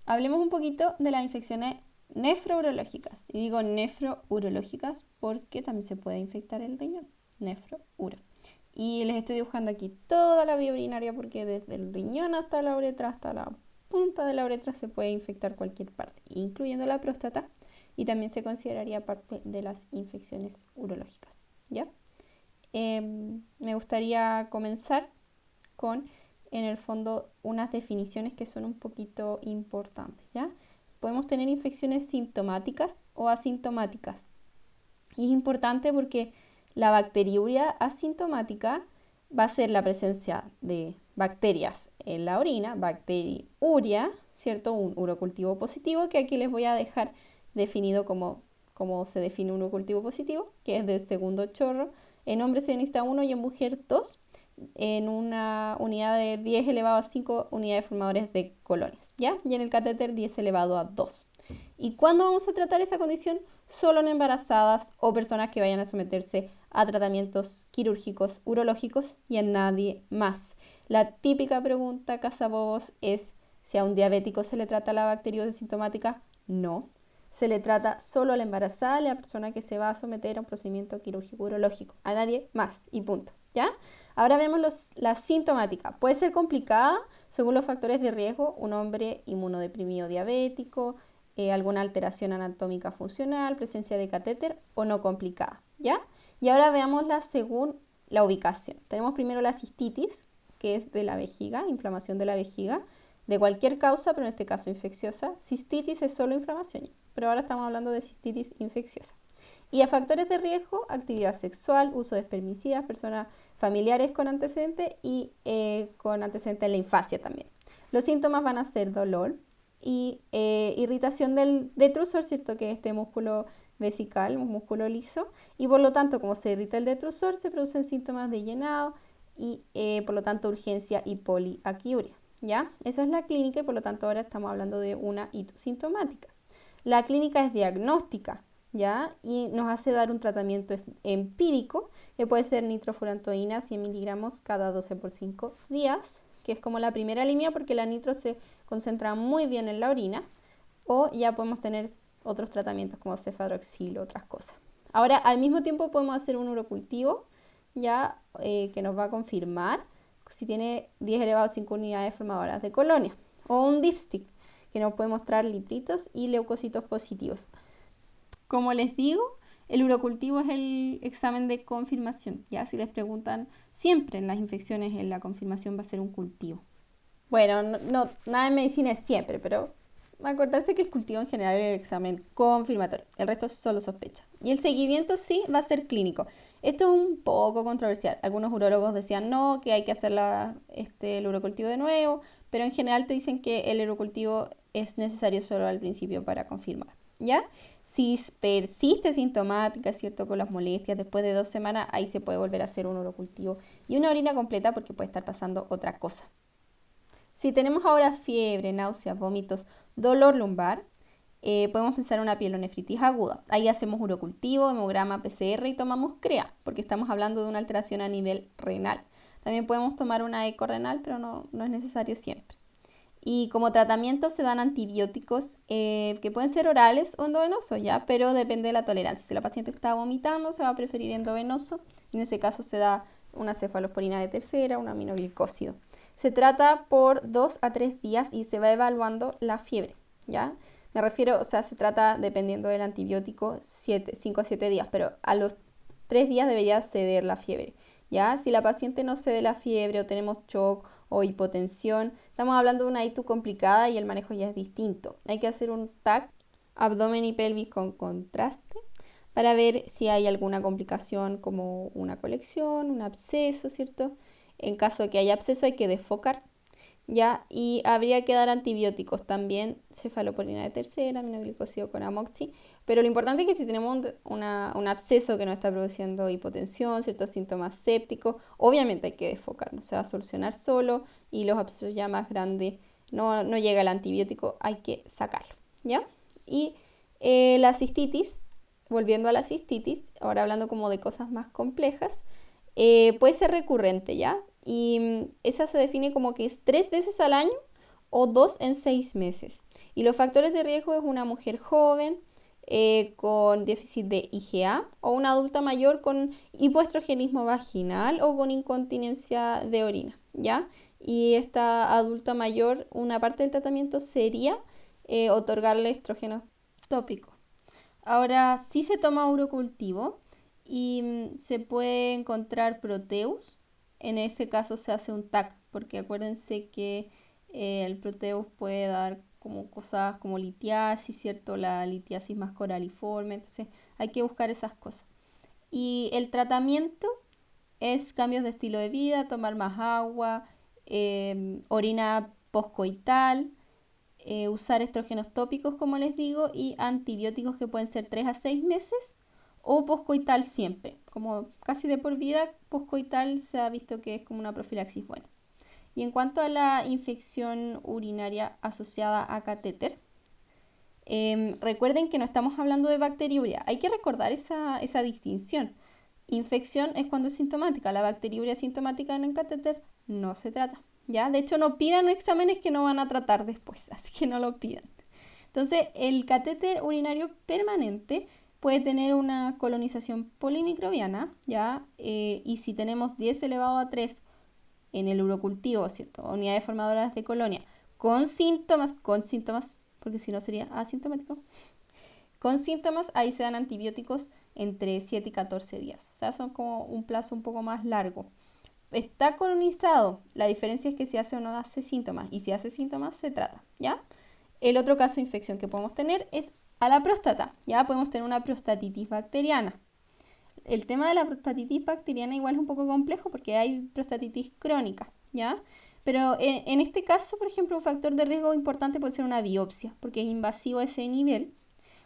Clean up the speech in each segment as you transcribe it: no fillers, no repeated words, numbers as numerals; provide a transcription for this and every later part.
Hablemos un poquito de las infecciones nefrourológicas. Y digo nefrourológicas porque también se puede infectar el riñón. Nefrouro. Y les estoy dibujando aquí toda la vía urinaria porque desde el riñón hasta la uretra, hasta la punta de la uretra se puede infectar cualquier parte, incluyendo la próstata, y también se consideraría parte de las infecciones urológicas. ¿Ya? Me gustaría comenzar con, en el fondo, unas definiciones que son un poquito importantes, ¿ya? Podemos tener infecciones sintomáticas o asintomáticas. Y es importante porque la bacteriuria asintomática va a ser la presencia de bacterias en la orina, bacteriuria, ¿cierto? Un urocultivo positivo, que aquí les voy a dejar definido como se define un urocultivo positivo, que es del segundo chorro. En hombre se necesita 1 y en mujer 2, en una unidad de 10 elevado a 5 unidades formadores de colonias, ¿ya? Y en el catéter 10 elevado a 2. ¿Y cuándo vamos a tratar esa condición? Solo en embarazadas o personas que vayan a someterse a tratamientos quirúrgicos urológicos y en nadie más. La típica pregunta cazabobos es si a un diabético se le trata la bacteriosis sintomática. No. Se le trata solo a la embarazada y a la persona que se va a someter a un procedimiento quirúrgico urológico. A nadie más y punto. ¿Ya? Ahora vemos la sintomática. Puede ser complicada según los factores de riesgo. Un hombre inmunodeprimido diabético, alguna alteración anatómica funcional, presencia de catéter o no complicada, ¿ya? Y ahora veámosla según la ubicación. Tenemos primero la cistitis, que es de la vejiga, inflamación de la vejiga, de cualquier causa, pero en este caso infecciosa. Cistitis es solo inflamación, pero ahora estamos hablando de cistitis infecciosa. Y a factores de riesgo, actividad sexual, uso de espermicidas, personas familiares con antecedentes y con antecedentes en la infancia también. Los síntomas van a ser dolor y irritación del detrusor, ¿cierto? Que es este músculo vesical, un músculo liso, y por lo tanto, como se irrita el detrusor, se producen síntomas de llenado y por lo tanto urgencia y poliaquiuria, ¿ya? Esa es la clínica y por lo tanto ahora estamos hablando de una itis sintomática. La clínica es diagnóstica, ¿ya? Y nos hace dar un tratamiento empírico, que puede ser nitrofurantoína 100 miligramos cada 12 por 5 días, que es como la primera línea porque la nitro se concentra muy bien en la orina, o ya podemos tener otros tratamientos como cefadroxil o otras cosas. Ahora, al mismo tiempo podemos hacer un urocultivo, ya que nos va a confirmar si tiene 10 elevado a 5 unidades formadoras de colonia, o un dipstick, que nos puede mostrar litritos y leucocitos positivos. Como les digo, el urocultivo es el examen de confirmación. Ya si les preguntan, siempre en las infecciones en la confirmación va a ser un cultivo. Bueno, nada en medicina es siempre, pero acordarse que el cultivo en general es el examen confirmatorio. El resto es solo sospecha. Y el seguimiento sí va a ser clínico. Esto es un poco controversial. Algunos urólogos decían no, que hay que hacer el urocultivo de nuevo, pero en general te dicen que el urocultivo es necesario solo al principio para confirmar. ¿Ya? Si persiste sintomática, ¿cierto? Con las molestias, después de 2 semanas, ahí se puede volver a hacer un urocultivo y una orina completa porque puede estar pasando otra cosa. Si tenemos ahora fiebre, náuseas, vómitos, dolor lumbar, podemos pensar en una pielonefritis aguda. Ahí hacemos urocultivo, hemograma, PCR y tomamos CREA, porque estamos hablando de una alteración a nivel renal. También podemos tomar una eco renal, pero no es necesario siempre. Y como tratamiento se dan antibióticos que pueden ser orales o endovenosos, ¿ya? Pero depende de la tolerancia. Si la paciente está vomitando, se va a preferir endovenoso. Y en ese caso se da una cefalosporina de tercera, un aminoglicósido. Se trata por 2 a 3 días y se va evaluando la fiebre, ¿ya? Me refiero, o sea, se trata, dependiendo del antibiótico, 5 a 7 días, pero a los 3 días debería ceder la fiebre, ¿ya? Si la paciente no cede la fiebre o tenemos shock o hipotensión, estamos hablando de una ITU complicada y el manejo ya es distinto. Hay que hacer un TAC, abdomen y pelvis con contraste, para ver si hay alguna complicación como una colección, un absceso, ¿cierto? En caso de que haya absceso hay que desfocar, ¿ya? Y habría que dar antibióticos también, cefalosporina de tercera, aminoglicósido con amoxi, pero lo importante es que si tenemos un absceso que nos está produciendo hipotensión, ciertos síntomas sépticos, obviamente hay que desfocar, no se va a solucionar solo y los abscesos ya más grandes no llega el antibiótico, hay que sacarlo, ¿ya? Y la cistitis, volviendo a la cistitis, ahora hablando como de cosas más complejas, puede ser recurrente, ¿ya? Y esa se define como que es 3 veces al año o 2 en 6 meses. Y los factores de riesgo es una mujer joven con déficit de IgA o una adulta mayor con hipoestrogenismo vaginal o con incontinencia de orina, ¿ya? Y esta adulta mayor, una parte del tratamiento sería otorgarle estrógenos tópicos. Ahora, sí se toma urocultivo y se puede encontrar Proteus. En ese caso se hace un TAC, porque acuérdense que el Proteus puede dar como cosas como litiasis, ¿cierto? La litiasis más coraliforme, entonces hay que buscar esas cosas. Y el tratamiento es cambios de estilo de vida, tomar más agua, orina postcoital, usar estrógenos tópicos, como les digo, y antibióticos que pueden ser 3 a 6 meses o poscoital siempre. Como casi de por vida, poscoital se ha visto que es como una profilaxis buena. Y en cuanto a la infección urinaria asociada a catéter, recuerden que no estamos hablando de bacteriuria. Hay que recordar esa distinción. Infección es cuando es sintomática. La bacteriuria sintomática en el catéter no se trata. ¿Ya? De hecho, no pidan exámenes que no van a tratar después, así que no lo pidan. Entonces, el catéter urinario permanente puede tener una colonización polimicrobiana, ¿ya? Y si tenemos 10 elevado a 3 en el urocultivo, ¿cierto? Unidades formadoras de colonia, con síntomas, porque si no sería asintomático, con síntomas, ahí se dan antibióticos entre 7 y 14 días. O sea, son como un plazo un poco más largo. Está colonizado. La diferencia es que si hace o no hace síntomas. Y si hace síntomas, se trata, ¿ya? El otro caso de infección que podemos tener es a la próstata. Ya podemos tener una prostatitis bacteriana. El tema de la prostatitis bacteriana igual es un poco complejo porque hay prostatitis crónica, ¿ya? Pero en este caso, por ejemplo, un factor de riesgo importante puede ser una biopsia, porque es invasivo a ese nivel,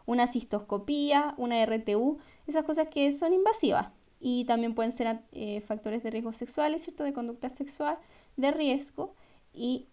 una cistoscopía, una RTU, esas cosas que son invasivas. Y también pueden ser factores de riesgo sexuales, ¿cierto? De conducta sexual, de riesgo. Y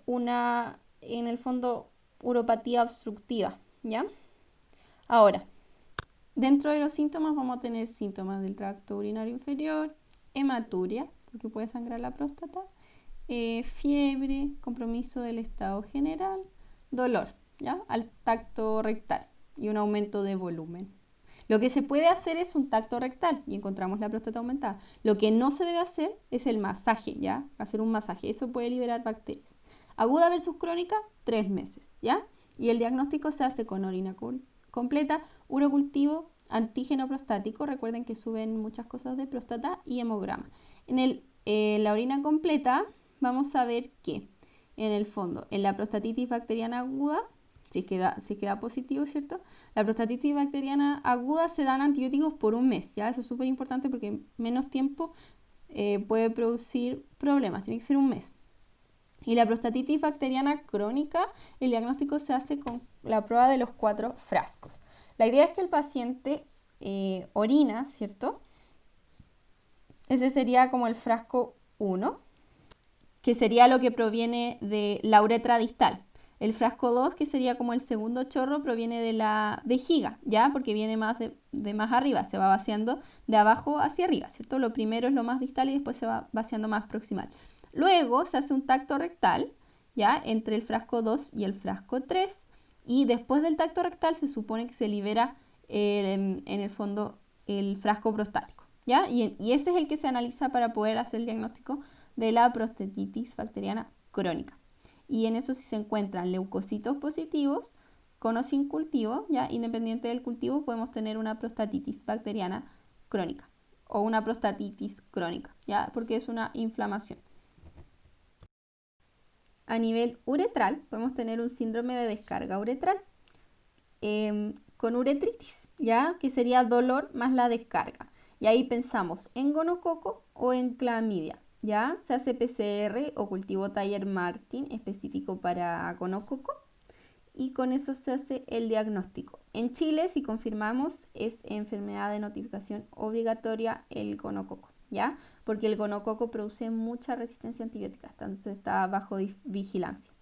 una, en el fondo, uropatía obstructiva, ¿ya? Ahora, dentro de los síntomas vamos a tener síntomas del tracto urinario inferior, hematuria, porque puede sangrar la próstata, fiebre, compromiso del estado general, dolor, ¿ya? Al tacto rectal y un aumento de volumen. Lo que se puede hacer es un tacto rectal y encontramos la próstata aumentada. Lo que no se debe hacer es el masaje, ¿ya? Hacer un masaje, eso puede liberar bacterias. Aguda versus crónica, 3 meses, ¿ya? Y el diagnóstico se hace con orina completa, urocultivo, antígeno prostático, recuerden que suben muchas cosas de próstata, y hemograma. En la orina completa vamos a ver que, en el fondo, en la prostatitis bacteriana aguda, si es que da positivo, ¿cierto? La prostatitis bacteriana aguda se dan antibióticos por un mes, ¿ya? Eso es súper importante porque menos tiempo puede producir problemas, tiene que ser un mes. Y la prostatitis bacteriana crónica, el diagnóstico se hace con la prueba de los 4 frascos. La idea es que el paciente orina, ¿cierto? Ese sería como el frasco 1, que sería lo que proviene de la uretra distal. El frasco 2, que sería como el segundo chorro, proviene de la vejiga, ¿ya? Porque viene más de más arriba, se va vaciando de abajo hacia arriba, ¿cierto? Lo primero es lo más distal y después se va vaciando más proximal. Luego se hace un tacto rectal, ¿ya? Entre el frasco 2 y el frasco 3. Y después del tacto rectal se supone que se libera en el fondo el frasco prostático, ¿ya? Y ese es el que se analiza para poder hacer el diagnóstico de la prostatitis bacteriana crónica. Y en eso si se encuentran leucocitos positivos con o sin cultivo, ya independiente del cultivo, podemos tener una prostatitis bacteriana crónica o una prostatitis crónica, ya porque es una inflamación. A nivel uretral podemos tener un síndrome de descarga uretral con uretritis, ya que sería dolor más la descarga. Y ahí pensamos en gonococo o en clamidia. ¿Ya? Se hace PCR o cultivo Taller Martin específico para gonococo y con eso se hace el diagnóstico. En Chile, si confirmamos, es enfermedad de notificación obligatoria el gonococo, ¿ya? Porque el gonococo produce mucha resistencia antibiótica, entonces está bajo vigilancia.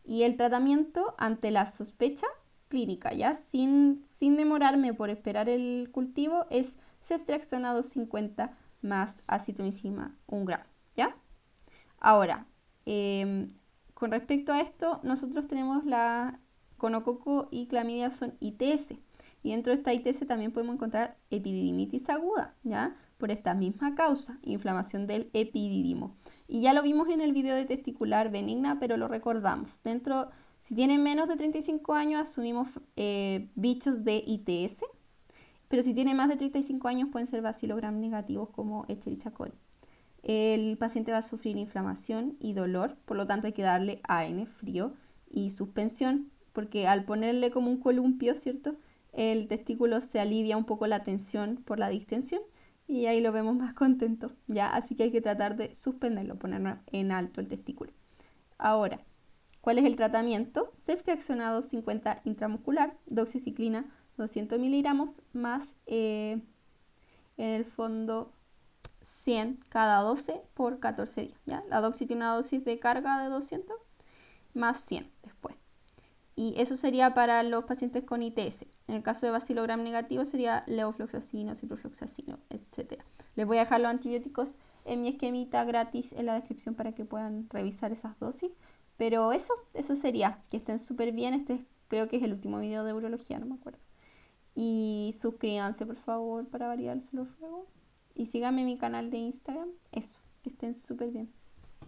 Y el tratamiento ante la sospecha clínica, ¿ya? Sin demorarme por esperar el cultivo, es ceftriaxona 250 más acitromicina 1 gramo. ¿Ya? Ahora, con respecto a esto, nosotros tenemos la conococo y clamidia son ITS. Y dentro de esta ITS también podemos encontrar epididimitis aguda, ¿ya? Por esta misma causa, inflamación del epidídimo. Y ya lo vimos en el video de testicular benigna, pero lo recordamos. Si tienen menos de 35 años, asumimos bichos de ITS. Pero si tienen más de 35 años, pueden ser Bacillus gram negativos como Escherichia coli. El paciente va a sufrir inflamación y dolor, por lo tanto hay que darle AN, frío, y suspensión, porque al ponerle como un columpio, ¿cierto? El testículo se alivia un poco la tensión por la distensión y ahí lo vemos más contento, ¿ya? Así que hay que tratar de suspenderlo, ponerlo en alto el testículo. Ahora, ¿cuál es el tratamiento? Ceftriaxona 250 intramuscular, doxiciclina 200 miligramos, más en el fondo 100 cada 12 por 14 días. ¿Ya? La doxi tiene una dosis de carga de 200 más 100 después. Y eso sería para los pacientes con ITS. En el caso de Bacillus gram negativo sería levofloxacino, ciprofloxacino, etc. Les voy a dejar los antibióticos en mi esquemita gratis en la descripción para que puedan revisar esas dosis. Pero eso sería. Que estén súper bien. Creo que es el último video de urología, no me acuerdo. Y suscríbanse por favor, para variar, se los ruego. Y síganme en mi canal de Instagram. Eso, que estén súper bien.